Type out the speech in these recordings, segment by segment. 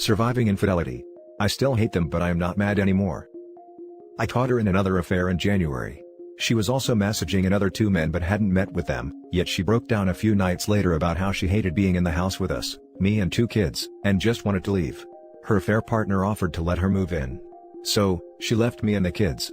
Surviving infidelity. I still hate them, but I am not mad anymore. I caught her in another affair in January. She was also messaging another 2 men but hadn't met with them, yet she broke down a few nights later about how she hated being in the house with us, me and 2 kids, and just wanted to leave. Her affair partner offered to let her move in. So, she left me and the kids.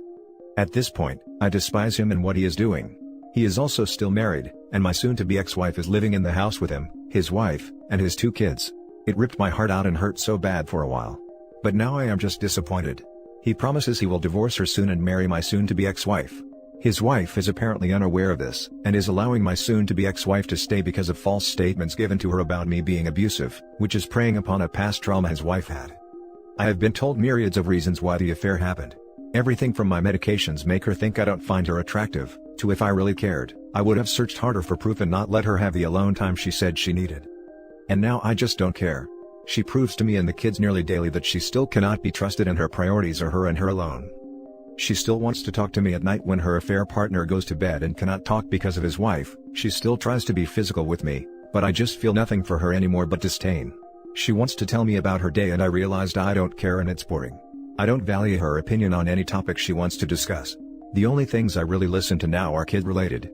At this point, I despise him and what he is doing. He is also still married, and my soon-to-be ex-wife is living in the house with him, his wife, and his 2 kids. It ripped my heart out and hurt so bad for a while. But now I am just disappointed. He promises he will divorce her soon and marry my soon-to-be ex-wife. His wife is apparently unaware of this, and is allowing my soon-to-be ex-wife to stay because of false statements given to her about me being abusive, which is preying upon a past trauma his wife had. I have been told myriads of reasons why the affair happened. Everything from my medications make her think I don't find her attractive, to if I really cared, I would have searched harder for proof and not let her have the alone time she said she needed. And now I just don't care. She proves to me and the kids nearly daily that she still cannot be trusted and her priorities are her and her alone. She still wants to talk to me at night when her affair partner goes to bed and cannot talk because of his wife. She still tries to be physical with me, but I just feel nothing for her anymore but disdain. She wants to tell me about her day and I realized I don't care and it's boring. I don't value her opinion on any topic she wants to discuss. The only things I really listen to now are kid-related.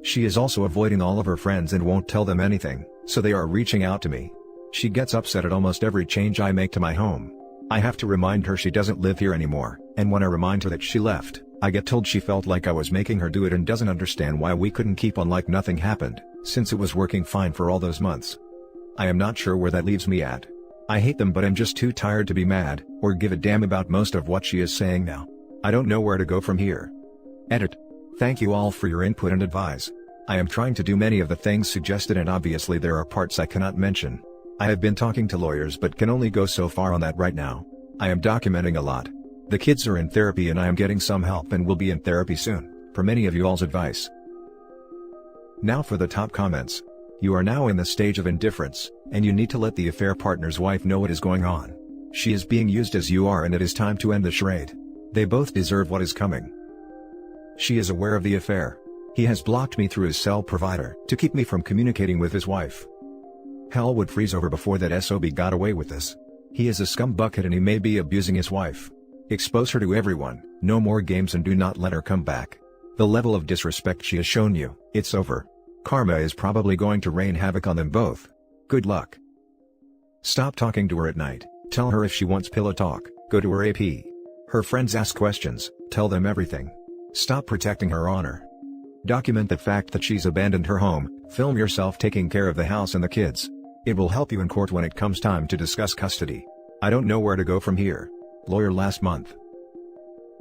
She is also avoiding all of her friends and won't tell them anything, so they are reaching out to me. She gets upset at almost every change I make to my home. I have to remind her she doesn't live here anymore, and when I remind her that she left, I get told she felt like I was making her do it and doesn't understand why we couldn't keep on like nothing happened, since it was working fine for all those months. I am not sure where that leaves me at. I hate them, but I'm just too tired to be mad, or give a damn about most of what she is saying now. I don't know where to go from here. Edit. Thank you all for your input and advice. I am trying to do many of the things suggested and obviously there are parts I cannot mention. I have been talking to lawyers but can only go so far on that right now. I am documenting a lot. The kids are in therapy and I am getting some help and will be in therapy soon, for many of you all's advice. Now for the top comments. You are now in the stage of indifference, and you need to let the affair partner's wife know what is going on. She is being used as you are and it is time to end the charade. They both deserve what is coming. She is aware of the affair. He has blocked me through his cell provider to keep me from communicating with his wife. Hell would freeze over before that SOB got away with this. He is a scumbucket and he may be abusing his wife. Expose her to everyone, no more games and do not let her come back. The level of disrespect she has shown you, it's over. Karma is probably going to rain havoc on them both. Good luck. Stop talking to her at night. Tell her if she wants pillow talk, go to her AP. Her friends ask questions, tell them everything. Stop protecting her honor. Document the fact that she's abandoned her home, film yourself taking care of the house and the kids. It will help you in court when it comes time to discuss custody. I don't know where to go from here. Lawyer last month.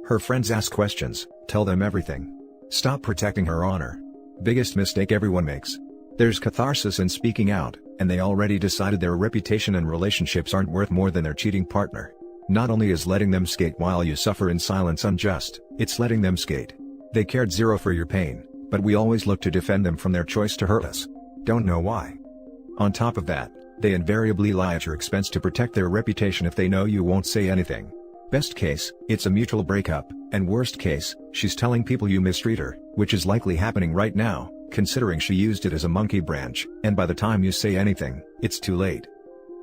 Her friends ask questions, tell them everything. Stop protecting her honor. Biggest mistake everyone makes. There's catharsis in speaking out, and they already decided their reputation and relationships aren't worth more than their cheating partner. Not only is letting them skate while you suffer in silence unjust, it's letting them skate. They cared zero for your pain, but we always look to defend them from their choice to hurt us. Don't know why. On top of that, they invariably lie at your expense to protect their reputation if they know you won't say anything. Best case, it's a mutual breakup, and worst case, she's telling people you mistreat her, which is likely happening right now, considering she used it as a monkey branch, and by the time you say anything, it's too late.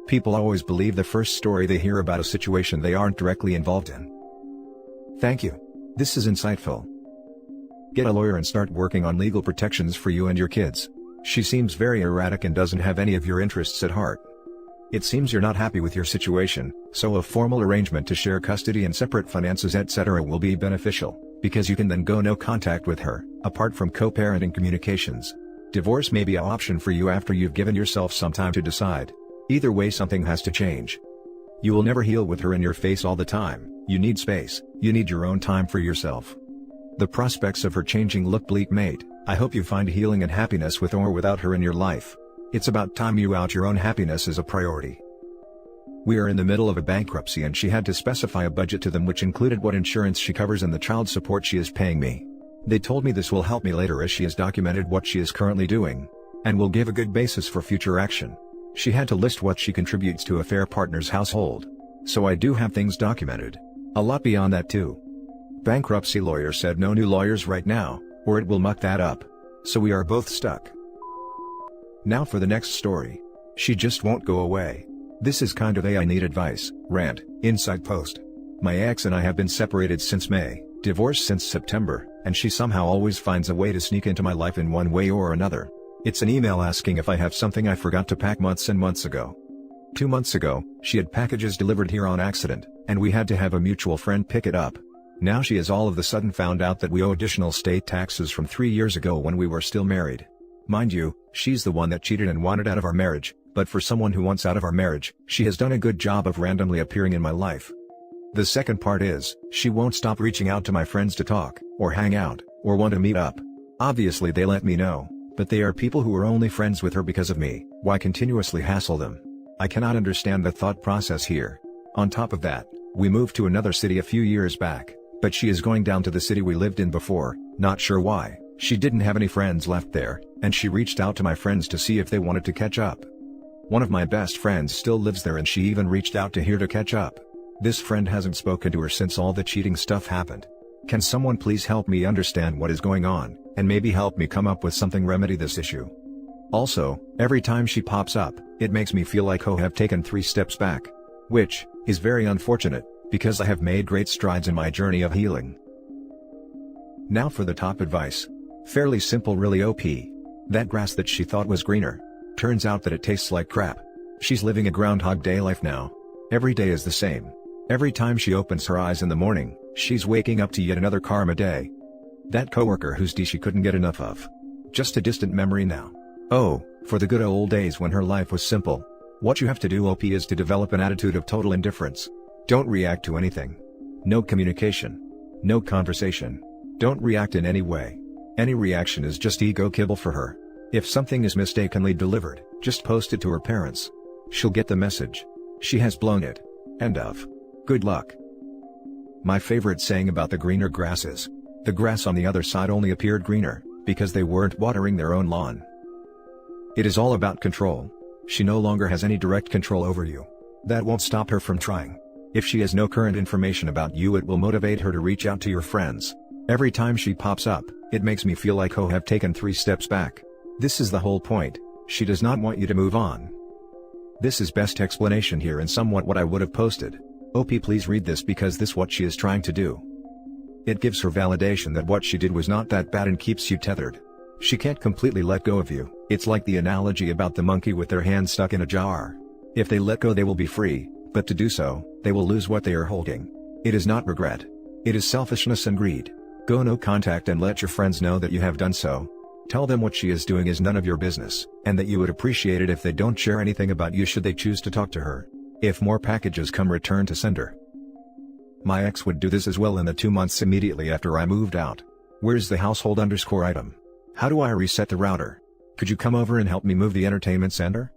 People always believe the first story they hear about a situation they aren't directly involved in. Thank you. This is insightful. Get a lawyer and start working on legal protections for you and your kids. She seems very erratic and doesn't have any of your interests at heart. It seems you're not happy with your situation, so a formal arrangement to share custody and separate finances etc. will be beneficial, because you can then go no contact with her, apart from co-parenting communications. Divorce may be an option for you after you've given yourself some time to decide. Either way something has to change. You will never heal with her in your face all the time. You need space, you need your own time for yourself. The prospects of her changing look bleak, mate. I hope you find healing and happiness with or without her in your life. It's about time you out your own happiness as a priority. We are in the middle of a bankruptcy and she had to specify a budget to them which included what insurance she covers and the child support she is paying me. They told me this will help me later as she has documented what she is currently doing, and will give a good basis for future action. She had to list what she contributes to affair partner's household. So I do have things documented. A lot beyond that too. Bankruptcy lawyer said no new lawyers right now, or it will muck that up. So we are both stuck. Now for the next story. She just won't go away. This is kind of a I need advice rant, inside post. My ex and I have been separated since May, divorced since September, and she somehow always finds a way to sneak into my life in one way or another. It's an email asking if I have something I forgot to pack months and months ago. 2 months ago, she had packages delivered here on accident, and we had to have a mutual friend pick it up. Now she has all of a sudden found out that we owe additional state taxes from 3 years ago when we were still married. Mind you, she's the one that cheated and wanted out of our marriage, but for someone who wants out of our marriage, she has done a good job of randomly appearing in my life. The second part is, she won't stop reaching out to my friends to talk, or hang out, or want to meet up. Obviously they let me know, but they are people who are only friends with her because of me. Why continuously hassle them? I cannot understand the thought process here. On top of that, we moved to another city a few years back, but she is going down to the city we lived in before, not sure why. She didn't have any friends left there, and she reached out to my friends to see if they wanted to catch up. One of my best friends still lives there and she even reached out to here to catch up. This friend hasn't spoken to her since all the cheating stuff happened. Can someone please help me understand what is going on, and maybe help me come up with something remedy this issue? Also, every time she pops up, it makes me feel like I have taken 3 steps back. Which is very unfortunate, because I have made great strides in my journey of healing. Now for the top advice. Fairly simple, really OP. That grass that she thought was greener. Turns out that it tastes like crap. She's living a Groundhog Day life now. Every day is the same. Every time she opens her eyes in the morning, she's waking up to yet another karma day. That coworker whose D she couldn't get enough of. Just a distant memory now. Oh, for the good old days when her life was simple. What you have to do OP is to develop an attitude of total indifference. Don't react to anything. No communication. No conversation. Don't react in any way. Any reaction is just ego kibble for her. If something is mistakenly delivered, just post it to her parents. She'll get the message. She has blown it. End of. Good luck. My favorite saying about the greener grass is, the grass on the other side only appeared greener, because they weren't watering their own lawn. It is all about control. She no longer has any direct control over you. That won't stop her from trying. If she has no current information about you, it will motivate her to reach out to your friends. Every time she pops up, it makes me feel like I have taken 3 steps back. This is the whole point. She does not want you to move on. This is best explanation here and somewhat what I would have posted. OP, please read this because this what she is trying to do. It gives her validation that what she did was not that bad and keeps you tethered. She can't completely let go of you. It's like the analogy about the monkey with their hand stuck in a jar. If they let go they will be free, but to do so, they will lose what they are holding. It is not regret. It is selfishness and greed. Go no contact and let your friends know that you have done so. Tell them what she is doing is none of your business, and that you would appreciate it if they don't share anything about you should they choose to talk to her. If more packages come, return to sender. My ex would do this as well in the 2 months immediately after I moved out. Where's the household _ item? How do I reset the router? Could you come over and help me move the entertainment center?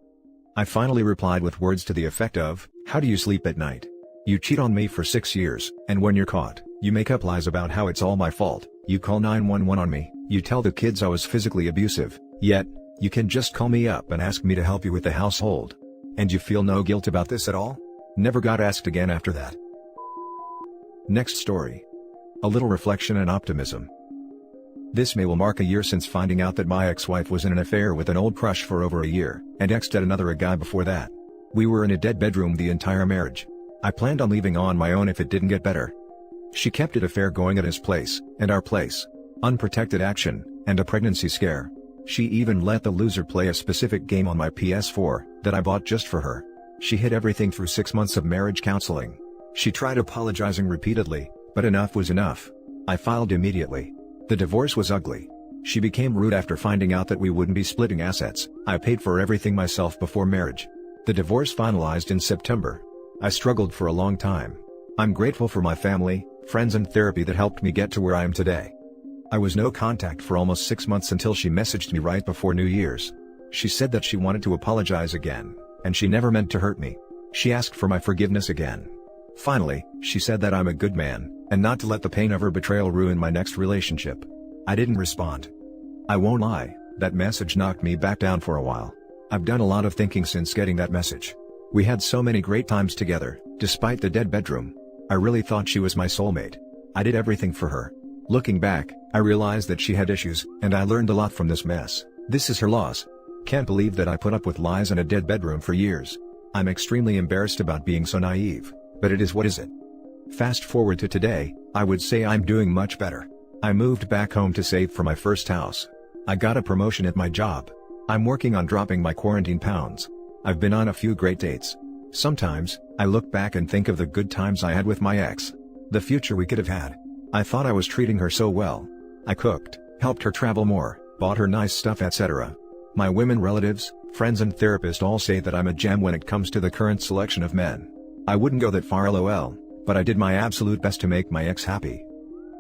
I finally replied with words to the effect of, how do you sleep at night? You cheat on me for 6 years, and when you're caught, you make up lies about how it's all my fault. You call 911 on me, you tell the kids I was physically abusive, yet, you can just call me up and ask me to help you with the household. And you feel no guilt about this at all? Never got asked again after that. Next story. A little reflection and optimism. This May will mark a year since finding out that my ex-wife was in an affair with an old crush for over a year, and exed at another a guy before that. We were in a dead bedroom the entire marriage. I planned on leaving on my own if it didn't get better. She kept it affair going at his place, and our place. Unprotected action, and a pregnancy scare. She even let the loser play a specific game on my PS4, that I bought just for her. She hid everything through 6 months of marriage counseling. She tried apologizing repeatedly, but enough was enough. I filed immediately. The divorce was ugly. She became rude after finding out that we wouldn't be splitting assets. I paid for everything myself before marriage. The divorce finalized in September. I struggled for a long time. I'm grateful for my family, friends and therapy that helped me get to where I am today. I was no contact for almost 6 months until she messaged me right before New Year's. She said that she wanted to apologize again, and she never meant to hurt me. She asked for my forgiveness again. Finally, she said that I'm a good man, and not to let the pain of her betrayal ruin my next relationship. I didn't respond. I won't lie, that message knocked me back down for a while. I've done a lot of thinking since getting that message. We had so many great times together, despite the dead bedroom. I really thought she was my soulmate. I did everything for her. Looking back, I realized that she had issues, and I learned a lot from this mess. This is her loss. Can't believe that I put up with lies in a dead bedroom for years. I'm extremely embarrassed about being so naive, but it is what is it. Fast forward to today, I would say I'm doing much better. I moved back home to save for my first house. I got a promotion at my job. I'm working on dropping my quarantine pounds. I've been on a few great dates. Sometimes, I look back and think of the good times I had with my ex. The future we could have had. I thought I was treating her so well. I cooked, helped her travel more, bought her nice stuff, etc. My women relatives, friends and therapist all say that I'm a gem when it comes to the current selection of men. I wouldn't go that far lol, but I did my absolute best to make my ex happy.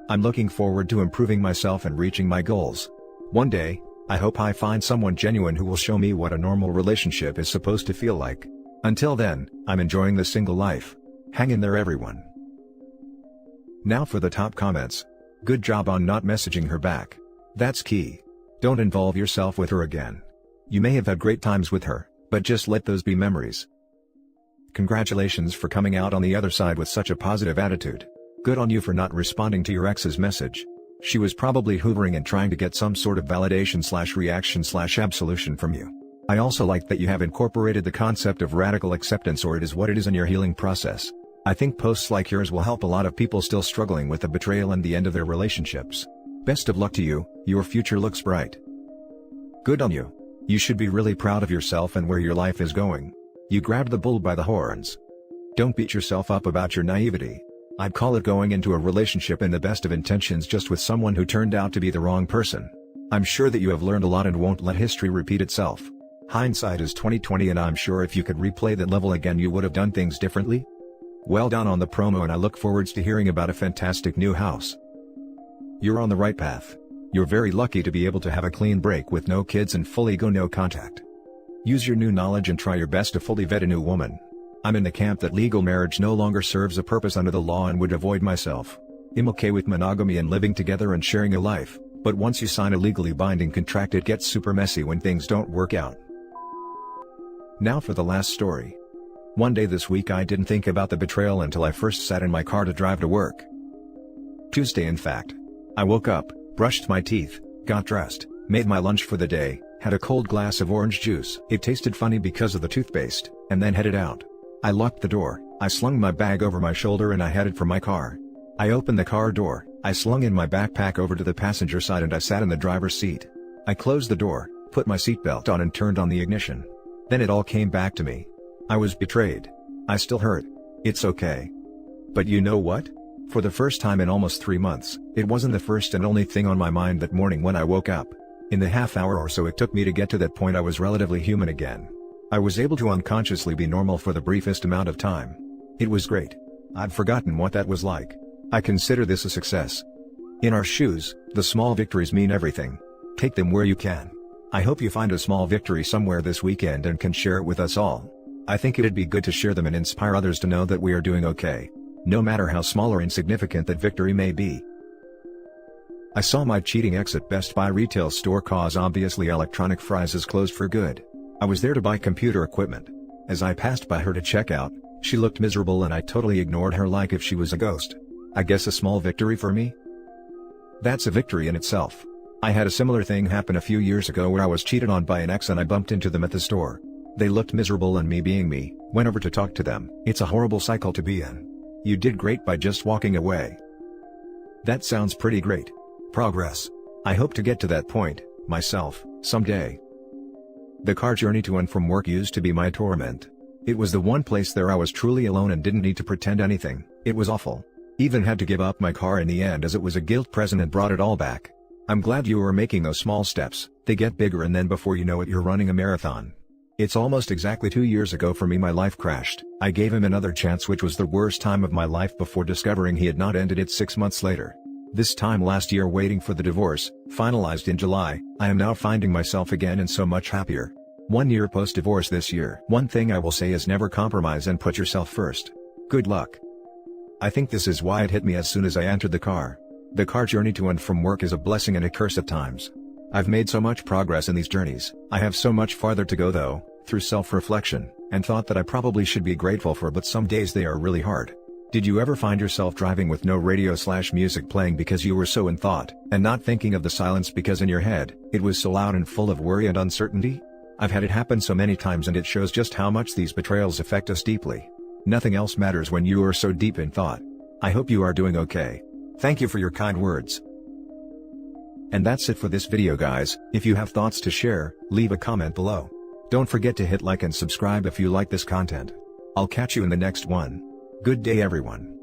I'm looking forward to improving myself and reaching my goals. One day, I hope I find someone genuine who will show me what a normal relationship is supposed to feel like. Until then, I'm enjoying the single life. Hang in there, everyone. Now for the top comments. Good job on not messaging her back. That's key. Don't involve yourself with her again. You may have had great times with her, but just let those be memories. Congratulations for coming out on the other side with such a positive attitude. Good on you for not responding to your ex's message. She was probably hoovering and trying to get some sort of validation/reaction/absolution from you. I also like that you have incorporated the concept of radical acceptance, or it is what it is, in your healing process. I think posts like yours will help a lot of people still struggling with the betrayal and the end of their relationships. Best of luck to you, your future looks bright. Good on you. You should be really proud of yourself and where your life is going. You grabbed the bull by the horns. Don't beat yourself up about your naivety. I'd call it going into a relationship in the best of intentions just with someone who turned out to be the wrong person. I'm sure that you have learned a lot and won't let history repeat itself. Hindsight is 20/20, and I'm sure if you could replay that level again you would have done things differently. Well done on the promo, and I look forwards to hearing about a fantastic new house. You're on the right path. You're very lucky to be able to have a clean break with no kids and fully go no contact. Use your new knowledge and try your best to fully vet a new woman. I'm in the camp that legal marriage no longer serves a purpose under the law and would avoid myself. I'm okay with monogamy and living together and sharing a life, but once you sign a legally binding contract it gets super messy when things don't work out. Now for the last story. One day this week I didn't think about the betrayal until I first sat in my car to drive to work. Tuesday, in fact. I woke up, brushed my teeth, got dressed, made my lunch for the day, had a cold glass of orange juice. It tasted funny because of the toothpaste, and then headed out. I locked the door, I slung my bag over my shoulder and I headed for my car. I opened the car door, I slung in my backpack over to the passenger side and I sat in the driver's seat. I closed the door, put my seatbelt on and turned on the ignition. Then it all came back to me. I was betrayed. I still hurt. It's okay. But you know what? For the first time in almost 3 months, it wasn't the first and only thing on my mind that morning when I woke up. In the half hour or so it took me to get to that point, I was relatively human again. I was able to unconsciously be normal for the briefest amount of time. It was great. I'd forgotten what that was like. I consider this a success. In our shoes, the small victories mean everything. Take them where you can. I hope you find a small victory somewhere this weekend and can share it with us all. I think it'd be good to share them and inspire others to know that we are doing okay. No matter how small or insignificant that victory may be. I saw my cheating ex at Best Buy retail store cause obviously electronic fries is closed for good. I was there to buy computer equipment. As I passed by her to check out, she looked miserable and I totally ignored her like if she was a ghost. I guess a small victory for me? That's a victory in itself. I had a similar thing happen a few years ago where I was cheated on by an ex and I bumped into them at the store. They looked miserable and me being me, went over to talk to them. It's a horrible cycle to be in. You did great by just walking away. That sounds pretty great. Progress. I hope to get to that point, myself, someday. The car journey to and from work used to be my torment. It was the one place there I was truly alone and didn't need to pretend anything. It was awful. Even had to give up my car in the end as it was a guilt present and brought it all back. I'm glad you were making those small steps. They get bigger and then before you know it you're running a marathon. It's almost exactly 2 years ago for me my life crashed. I gave him another chance, which was the worst time of my life before discovering he had not ended it 6 months later. This time last year, waiting for the divorce, finalized in July, I am now finding myself again and so much happier. 1 year post-divorce this year. One thing I will say is never compromise and put yourself first. Good luck. I think this is why it hit me as soon as I entered the car. The car journey to and from work is a blessing and a curse at times. I've made so much progress in these journeys. I have so much farther to go though, through self-reflection, and thought that I probably should be grateful for, but some days they are really hard. Did you ever find yourself driving with no radio/music playing because you were so in thought, and not thinking of the silence because in your head, it was so loud and full of worry and uncertainty? I've had it happen so many times and it shows just how much these betrayals affect us deeply. Nothing else matters when you are so deep in thought. I hope you are doing okay. Thank you for your kind words. And that's it for this video guys. If you have thoughts to share, leave a comment below. Don't forget to hit like and subscribe if you like this content. I'll catch you in the next one. Good day everyone.